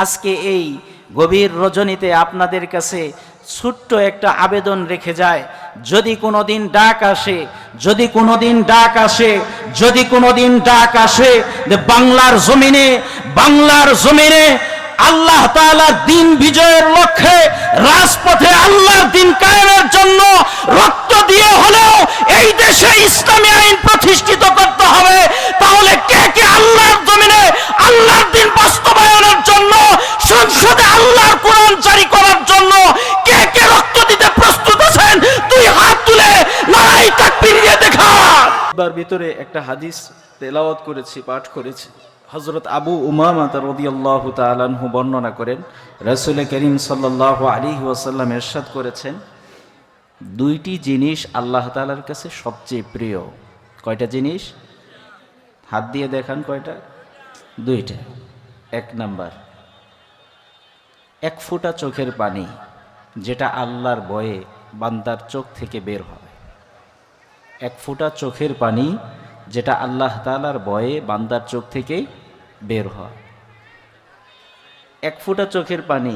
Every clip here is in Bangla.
আজকে এই গভীর রজনীতে আপনাদের কাছে ছোট্ট একটা আবেদন রেখে যায়, যদি কোনোদিন ডাক আসে, যদি কোনোদিন ডাক আসে, যদি কোনোদিন ডাক আসে যে বাংলার জমিনে আল্লাহ তাআলার দিন বিজয়ের লক্ষ্যে রাজপথে আল্লাহর দিন কায়েমের জন্য রক্ত দিয়ে হলেও এই দেশে ইসলামী আইন প্রতিষ্ঠিত করতে হবে, তাহলে কে কে আল্লাহর জমিনে আল্লাহর দিন বাস্তবায়নের জন্য, সংসদে আল্লাহর কোরআন জারি করার জন্য কে কে রক্ত দিতে প্রস্তুত আছেন? দুই হাত তুলে নারায়ে তাকবীর দিয়ে দেখা। তার ভিতরে একটা হাদিস তেলাওয়াত করেছি, পাঠ করেছি। হযরত আবু উমামা রাদিয়াল্লাহু তাআলা আনহু বর্ণনা করেন, রাসূল করিম সাল্লাল্লাহু আলাইহি ওয়াসাল্লাম ইরশাদ করেছেন, দুইটি জিনিস আল্লাহ তাআলার কাছে সবচেয়ে প্রিয়। কয়টা জিনিস? হাত দিয়ে দেখান কয়টা? দুইটা। এক নাম্বার, এক ফোঁটা চোখের পানি যেটা আল্লাহর ভয়ে বান্দার চোখ থেকে বের হয়। এক ফোঁটা চোখের পানি যেটা আল্লাহ তাআলার ভয়ে বান্দার চোখ থেকে বের হয়। এক ফোঁটা চোখের পানি,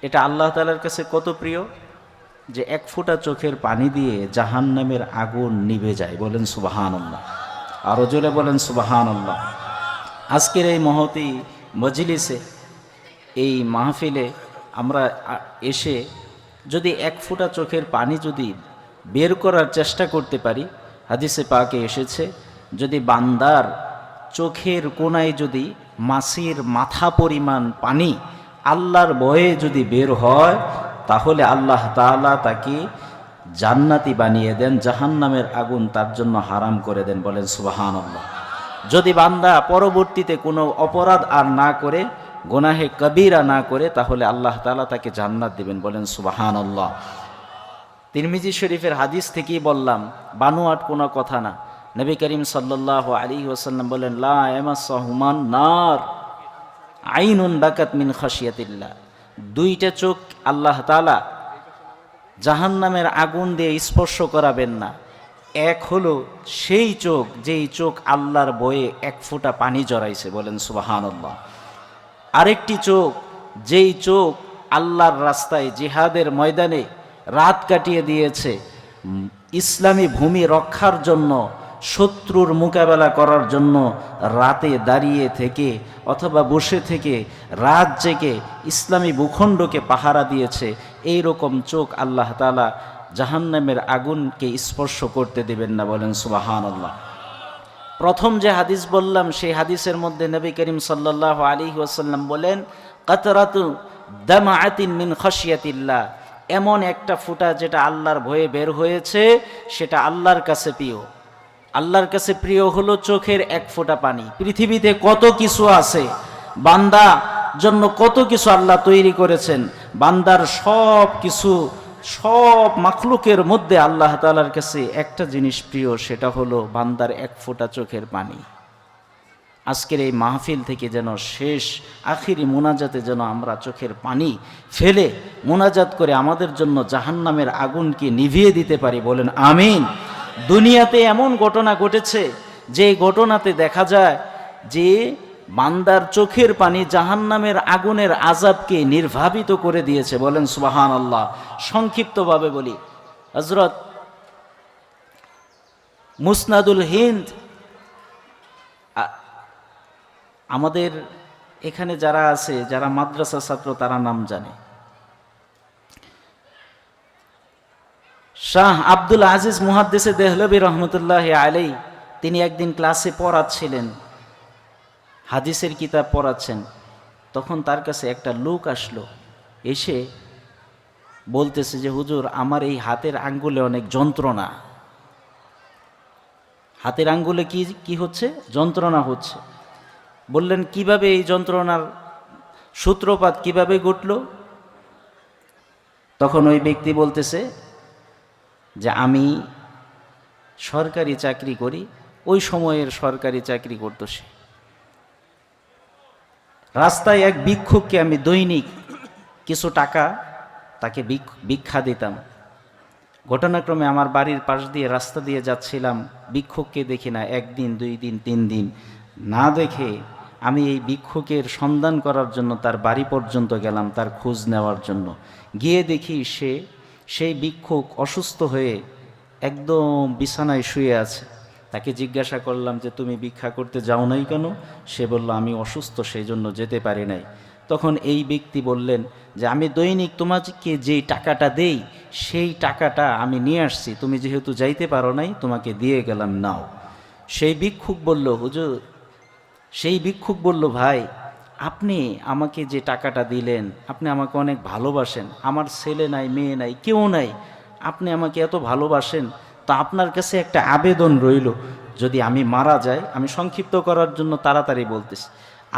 এটা আল্লাহ তাআলার কাছে কত প্রিয় যে এক ফোঁটা চোখের পানি দিয়ে জাহান্নামের আগুন নিভে যায়। বলেন সুবহানাল্লাহ, আরো জোরে বলেন সুবহানাল্লাহ। আজকের এই মহতী মজলিসে, এই মাহফিলে আমরা এসে যদি এক ফোঁটা চোখের পানি যদি বের করার চেষ্টা করতে পারি, হাদিসে পাকে এসেছে, যদি বান্দার চোখের কোণায় যদি মাছির মাথা পরিমাণ পানি আল্লাহর ভয়ে যদি বের হয়, তাহলে আল্লাহ তাআলা তাকে জান্নাতি বানিয়ে দেন, জাহান্নামের আগুন তার জন্য হারাম করে দেন। বলেন সুবহানাল্লাহ। যদি বান্দা পরবর্তীতে কোনো অপরাধ আর না করে, গুনাহে কবিরা না করে, তাহলে আল্লাহ তাআলা তাকে জান্নাত দিবেন। বলেন সুবহানাল্লাহ। তিরমিজি শরীফের হাদিস থেকেই বললাম, বানোয়াট কোনো কথা না। নবী করিম সাল্লাল্লাহু আলাইহি ওয়াসাল্লাম বলেন, লা ইয়ামাসসুহুমান নার আইনুন বাকাত মিন খাশিয়াতিল্লাহ। দুইটা চোখ আল্লাহ তাআলা জাহান্নামের আগুন দিয়ে স্পর্শ করাবেন না। এক হলো সেই চোখ যেই চোখ আল্লাহর ভয়ে এক ফোঁটা পানি জড়াইছে। বলেন সুবহানাল্লাহ। আরেকটি চোখ যেই চোখ আল্লাহর রাস্তায় জিহাদের ময়দানে রাত কাটিয়ে দিয়েছে, ইসলামী ভূমি রক্ষার জন্য, শত্রুর মোকাবেলা করার জন্য রাতে দাঁড়িয়ে থেকে অথবা বসে থেকে রাত জেগে ইসলামী ভূখণ্ডকে পাহারা দিয়েছে। এই রকম চোখ আল্লাহ তাআলা জাহান্নামের আগুনকে স্পর্শ করতে দেবেন না। বলেন সুবহানাল্লাহ। প্রথম যে হাদিস বললাম, সেই হাদিসের মধ্যে নবী করিম সাল্লাল্লাহু আলাইহি ওয়াসাল্লাম বলেন, কাতরাতু দামাআতিন মিন খাশিয়াতিল্লাহ, এমন একটা ফোঁটা যেটা আল্লাহর ভয়ে বের হয়েছে, সেটা আল্লাহর কাছে প্রিয়। আল্লাহর কাছে প্রিয় হলো চোখের এক ফোঁটা পানি। পৃথিবীতে কত কিছু আছে, বান্দা জন্য কত কিছু আল্লাহ তৈরি করেছেন, বান্দার সব কিছু, সব মাখলুকের মধ্যে আল্লাহ তাআলার কাছে একটা জিনিস প্রিয়, সেটা হলো বান্দার এক ফোঁটা চোখের পানি। আজকের এই মাহফিল থেকে যেন শেষ আখিরি মোনাজাতে যেন আমরা চোখের পানি ফেলে মোনাজাত করে আমাদের জন্য জাহান্নামের আগুনকে নিভিয়ে দিতে পারি। বলেন আমিন। দুনিয়াতে এমন ঘটনা ঘটেছে যে ঘটনাতে দেখা যায় যে বান্দার চোখের পানি জাহান্নামের আগুনের আযাবকে নির্বাপিত করে দিয়েছে। বলেন সুবহানাল্লাহ। সংক্ষিপ্তভাবে বলি, হযরত মুসনাদুল হিন্দ, আমাদের এখানে যারা আছে, যারা মাদ্রাসা ছাত্র, তারা নাম জানে, শাহ আব্দুল আজিজ মুহাদ্দিস দেহলভী রহমতুল্লাহ আলাইহি, তিনি একদিন ক্লাসে পড়াচ্ছিলেন, হাদিসের কিতাব পড়াচ্ছেন। তখন তার কাছে একটা লোক আসলো, এসে বলতেছে যে হুজুর, আমার এই হাতের আঙ্গুলে অনেক যন্ত্রণা। হাতের আঙ্গুলে কি হচ্ছে? যন্ত্রণা হচ্ছে। বললেন, কিভাবে এই যন্ত্রণার সূত্রপাত কিভাবে ঘটল? তখন ওই ব্যক্তি বলতেছে যে আমি সরকারি চাকরি করি। ওই সময়ের সরকারি চাকরি করত সে। রাস্তায় এক ভিক্ষুককে আমি দৈনিক কিছু টাকা তাকে ভিক্ষা দিতাম। ঘটনাক্রমে আমার বাড়ির পাশ দিয়ে রাস্তা দিয়ে যাচ্ছিলাম, ভিক্ষুককে দেখি না। একদিন, 2 দিন, 3 দিন না দেখে আমি এই ভিক্ষুকের সন্ধান করার জন্য তার বাড়ি পর্যন্ত গেলাম, তার খোঁজ নেওয়ার জন্য। গিয়ে দেখি সেই ভিক্ষুক অসুস্থ হয়ে একদম বিছানায় শুয়ে আছে। তাকে জিজ্ঞাসা করলাম যে তুমি ভিক্ষা করতে যাও নাই কেন? সে বলল আমি অসুস্থ, সেই জন্য যেতে পারি নাই। তখন এই ব্যক্তি বললেন যে আমি দৈনিক তোমাকে যেই টাকাটা দেই সেই টাকাটা আমি নিয়ে আসছি, তুমি যেহেতু যাইতে পারো নাই তোমাকে দিয়ে গেলাম, নাও। সেই ভিক্ষুক বলল ভাই, আপনি আমাকে যে টাকাটা দিলেন, আপনি আমাকে অনেক ভালোবাসেন, আমার ছেলে নাই, মেয়ে নাই, কেউ নাই, আপনি আমাকে এত ভালোবাসেন, তো আপনার কাছে একটা আবেদন রইল, যদি আমি মারা যাই, আমি সংক্ষিপ্ত করার জন্য তাড়াতাড়ি বলতেছি,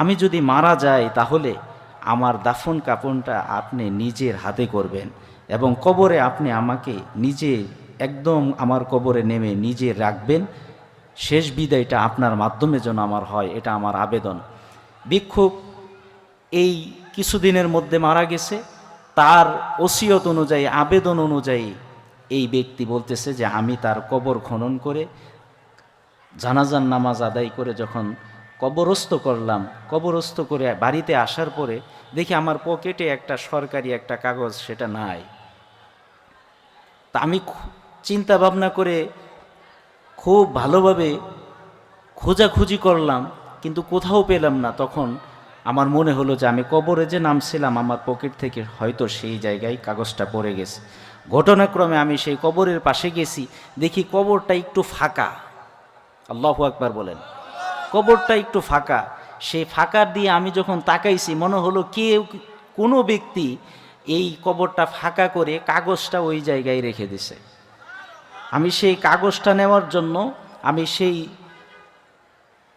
আমি যদি মারা যাই তাহলে আমার দাফন কাফনটা আপনি নিজের হাতে করবেন এবং কবরে আপনি আমাকে নিজে একদম আমার কবরে নেমে নিজে রাখবেন, শেষ বিদায়টা আপনার মাধ্যমে যেন আমার হয়, এটা আমার আবেদন। ভিক্ষুক এই কিছুদিনের মধ্যে মারা গেছে। তার ওসিয়ত অনুযায়ী, আবেদন অনুযায়ী এই ব্যক্তি বলতেছে যে আমি তার কবর খনন করে জানাজার নামাজ আদায় করে যখন কবরস্থ করলাম, কবরস্থ করে বাড়িতে আসার পরে দেখি আমার পকেটে একটা সরকারি একটা কাগজ সেটা নাই। তা আমি চিন্তা ভাবনা করে খুব ভালোভাবে খোঁজাখুঁজি করলাম, কিন্তু কোথাও পেলাম না। তখন আমার মনে হলো যে আমি কবরে যে নামছিলাম, আমার পকেট থেকে হয়তো সেই জায়গায় কাগজটা পড়ে গেছে। ঘটনাক্রমে আমি সেই কবরের পাশে গেছি, দেখি কবরটা একটু ফাঁকা। আল্লাহু আকবার বলেন। কবরটা একটু ফাঁকা। সেই ফাঁকা দিয়ে আমি যখন তাকাইছি, মনে হলো কোনো ব্যক্তি এই কবরটা ফাঁকা করে কাগজটা ওই জায়গায় রেখে দিছে। আমি সেই কাগজটা নেওয়ার জন্য আমি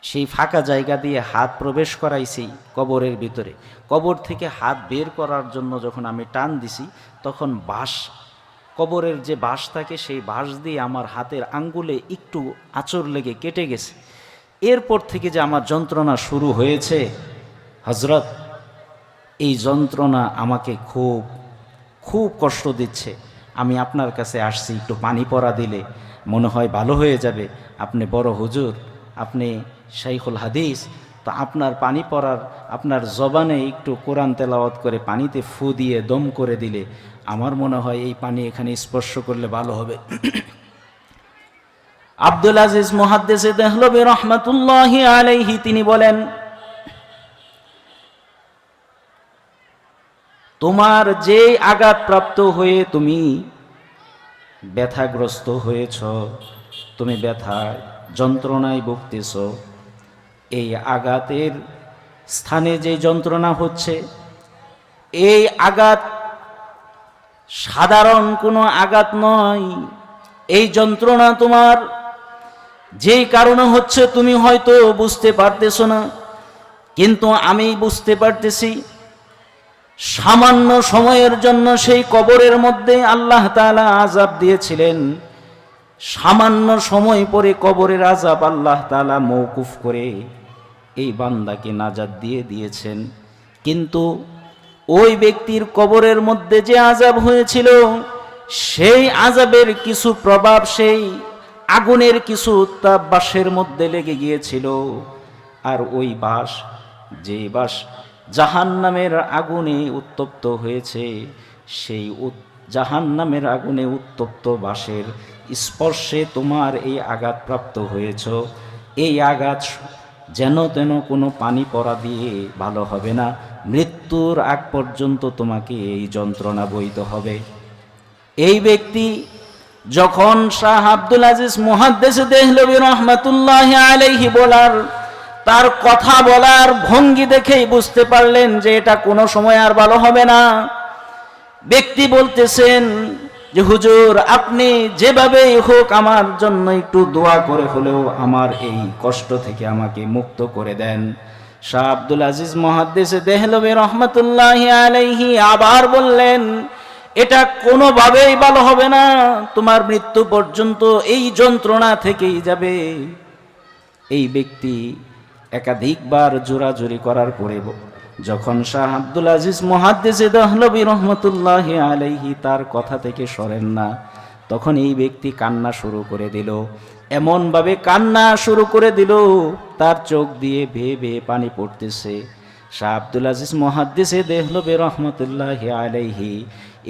সেই ফাঁকা জায়গা দিয়ে হাত প্রবেশ করাইছি কবরের ভিতরে। কবর থেকে হাত বের করার জন্য যখন আমি টান দিছি, তখন কবরের যে বাঁশ থাকে সেই বাঁশ দিয়ে আমার হাতের আঙ্গুলে একটু আঁচড় লেগে কেটে গেছে। এরপর থেকে যে আমার যন্ত্রণা শুরু হয়েছে হযরত, এই যন্ত্রণা আমাকে খুব খুব কষ্ট দিচ্ছে। আমি আপনার কাছে আসছি, একটু পানি পড়া দিলে মনে হয় ভালো হয়ে যাবে। আপনি বড় হুজুর, আপনি শাইখুল হাদিস, তো আপনার পানি পড়ার, আপনার জবানে একটু কোরআন তেলাওয়াত করে পানিতে ফু দিয়ে দম করে দিলে আমার মনে হয় এই পানি এখানে স্পর্শ করলে ভালো হবে। আব্দুল আজিজ মুহাদ্দিস দেহলভী রহমাতুল্লাহি আলাইহি তিনি বলেন, তোমার যে আঘাতপ্রাপ্ত হয়ে তুমি ব্যথাগ্রস্ত হয়েছ, তুমি ব্যথায় যন্ত্রণায় ভুগতেছ, এই আঘাতের স্থানে যে যন্ত্রণা হচ্ছে, এই আঘাত সাধারণ কোনো আঘাত নয়। এই যন্ত্রণা তোমার যেই কারণে হচ্ছে তুমি হয়তো বুঝতে পারতেছ না, কিন্তু আমি বুঝতে পারতেছি। সামান্য সময়ের জন্য সেই কবরের মধ্যে আল্লাহ তাআলা আযাব দিয়েছিলেন, সামান্য সময় পরে কবরের আযাব আল্লাহ তাআলা মওকুফ করে এই বান্দাকে নাজাত দিয়েছেন। কিন্তু ওই ব্যক্তির কবরের মধ্যে যে আযাব হয়েছিল, সেই আযাবের কিছু প্রভাব সেই আগুনের কিছু উত্তাপ বাঁশের মধ্যে লেগে গিয়েছিল। আর ওই বাঁশ, যে বাঁশ জাহান্নামের আগুনে উত্তপ্ত হয়েছে, সেই জাহান্নামের আগুনে উত্তপ্ত বাঁশের স্পর্শে তোমার এই আঘাতপ্রাপ্ত হয়েছ। এই আঘাত যেন তেন কোনো পানি পড়া দিয়ে ভালো হবে না, মৃত্যুর আগ পর্যন্ত তোমাকে এই যন্ত্রণা বইতে হবে। এই ব্যক্তি যখন শাহ আব্দুল আজিজ মুহাদ্দিস দেহলভী রহমাতুল্লাহি আলাইহি তার কথা বলার ভঙ্গি দেখেই বুঝতে পারলেন যে এটা কোনো সময় আর ভালো হবে না। ব্যক্তি বলতেছেন যে হুজুর, আপনি যেভাবেই হোক আমার জন্য একটু দোয়া করে হলেও আমার এই কষ্ট থেকে আমাকে মুক্ত করে দেন। শাহ আব্দুল আজিজ মুহাদ্দিস দেহলভী রহমাতুল্লাহি আলাইহি আবার বললেন, এটা কোনোভাবেই ভালো হবে না, তোমার মৃত্যু পর্যন্ত এই যন্ত্রণা থেকেই যাবে। এই ব্যক্তি একাধিকবার জোরাজুরি করার পরে যখন শাহ আব্দুল আজিজ মুহাদ্দিস দেহলভী রহমাতুল্লাহি আলাইহি তার কথা থেকে সরেন না, তখন এই ব্যক্তি কান্না শুরু করে দিল, এমনভাবে কান্না শুরু করে দিল তার চোখ দিয়ে বেয়ে বেয়ে পানি পড়তেছে। শাহ আব্দুল আজিজ মুহাদ্দিসে দেহলভী রহমতুল্লাহি আলাইহি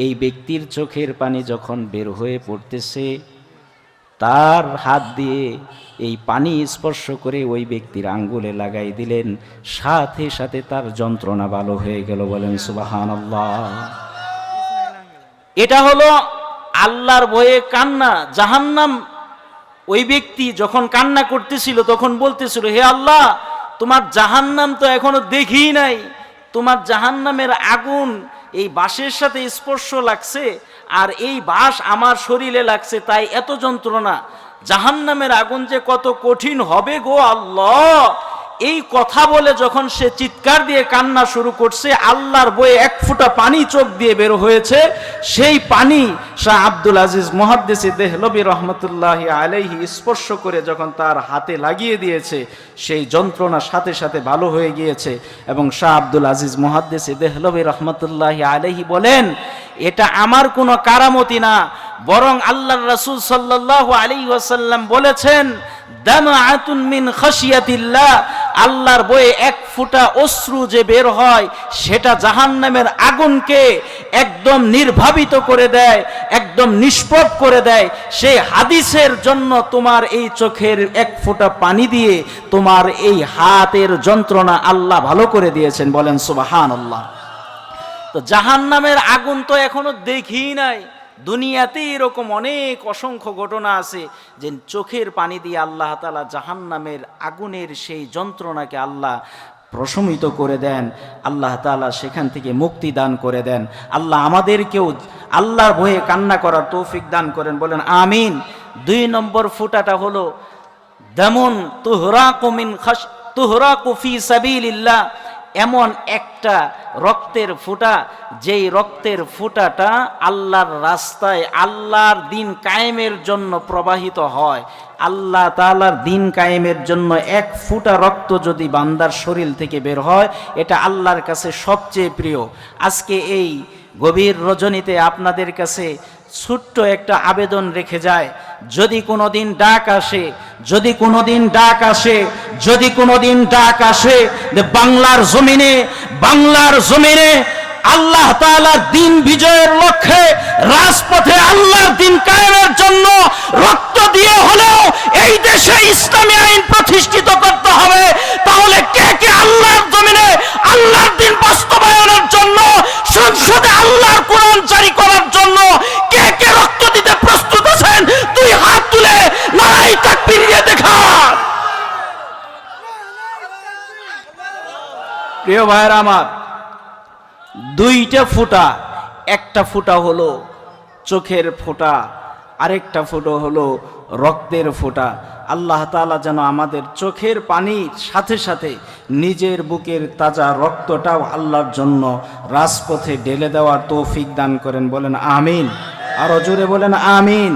এই ব্যক্তির চোখের পানি যখন বের হয়ে পড়তেছে, তার হাত দিয়ে এই পানি স্পর্শ করে ওই ব্যক্তির আঙ্গুলে লাগাই দিলেন, সাথে সাথে তার যন্ত্রণা ভালো হয়ে গেল। বলেন সুবহানাল্লাহ। এটা হলো আল্লাহর ভয়ে কান্না। জাহান্নাম, ওই ব্যক্তি যখন কান্না করতেছিল তখন বলতেছিল, হে আল্লাহ, তোমার জাহান্নাম তো এখনো দেখি নাই, তোমার জাহান্নামের আগুন এই বাঁশের সাথে স্পর্শ লাগছে, আর এই বাঁশ আমার শরীরে লাগছে, তাই এত যন্ত্রণা। জাহান্নামের আগুন যে কত কঠিন হবে গো আল্লাহ। এই কথা বলে যখন সে চিৎকার দিয়ে কান্না শুরু করছে, আল্লাহর বয়ে এক ফোঁটা পানি চোখ দিয়ে বের হয়েছে। সেই পানি শাহ আব্দুল আজিজ মুহাদ্দিসে দেহলভী রহমতুল্লাহি আলাইহি স্পর্শ করে যখন তার হাতে লাগিয়ে দিয়েছে, সেই যন্ত্রণা সাথে সাথে ভালো হয়ে গিয়েছে। এবং শাহ আব্দুল আজিজ মুহাদ্দিসে দেহলভী রহমতুল্লাহি আলাইহি বলেন, এটা আমার কোনো কারামতি না, বরং আল্লাহর রাসূল সাল্লাল্লাহু আলাইহি ওয়াসাল্লাম বলেছেন, দামাআতুন মিন খাশিয়াতিল্লাহ, আল্লাহর বয়ে এক ফোঁটা অশ্রু যে বের হয় সেটা জাহান্নামের আগুনকে একদম নির্ভাবিত করে দেয়, একদম নিষ্প্রভ করে দেয়। সেই হাদিসের জন্য তোমার এই চোখের এক ফোঁটা পানি দিয়ে তোমার এই হাতের যন্ত্রণা আল্লাহ ভালো করে দিয়েছেন। বলেন সুবহানাল্লাহ। তো জাহান্নামের আগুন তো এখনো দেখি নাই। দুনিয়াতে এরকম অনেক অসংখ্য ঘটনা আছে যে চোখের পানি দিয়ে আল্লাহ তাআলা জাহান্নামের আগুনের সেই যন্ত্রণাকে আল্লাহ প্রশমিত করে দেন, আল্লাহ তাআলা সেখান থেকে মুক্তি দান করে দেন। আল্লাহ আমাদেরকেও আল্লাহর ভয়ে কান্না করার তৌফিক দান করেন। বলেন আমিন। 2 নম্বর ফুটাটা হলো দামুন তুহরাকু ফি সাবিলিল্লাহ, এমন একটা রক্তের ফোঁটা, যেই রক্তের ফোঁটাটা আল্লাহর রাস্তায় আল্লাহর দিন কায়েমের জন্য প্রবাহিত হয়। আল্লাহ তাআলার দিন কায়েমের জন্য এক ফোঁটা রক্ত যদি বান্দার শরীর থেকে বের হয়, এটা আল্লাহর কাছে সবচেয়ে প্রিয়। আজকে এই গভীর রজনীতে আপনাদের কাছে ছোট্ট একটা আবেদন রেখে যায়, যদি কোনোদিন ডাক আসে, যদি কোনোদিন ডাক আসে, যদি কোনোদিন ডাক আসে যে বাংলার জমিনে আল্লাহ তাআলার দিন বিজয়ের লক্ষ্যে রাজপথে আল্লাহর দিন কায়েমের জন্য রক্ত দিয়ে হলেও এই দেশে ইসলামী আইন প্রতিষ্ঠিত করতে হবে, তাহলে কে কে আল্লাহর জমিনে আল্লাহর দিন বাস্তবায়নের জন্য, সংসদে আল্লাহর কোরআন জারি করার জন্য কে কে রক্ত দিতে প্রস্তুত আছেন? 2 হাত তুলে নারায়ে তাকবীর দিয়ে দেখান। প্রিয় ভাইরা আমার, 2টা ফোঁটা, একটা ফোঁটা হলো চোখের ফোঁটা, আরেকটা ফোঁটা হলো রক্তের ফোঁটা। আল্লাহ তাআলা যেন আমাদের চোখের পানির সাথে সাথে নিজের বুকের তাজা রক্তটাও আল্লাহর জন্য রাজপথে ঢেলে দেওয়ার তৌফিক দান করেন। বলেন আমিন। আরো জোরে বলেন আমিন।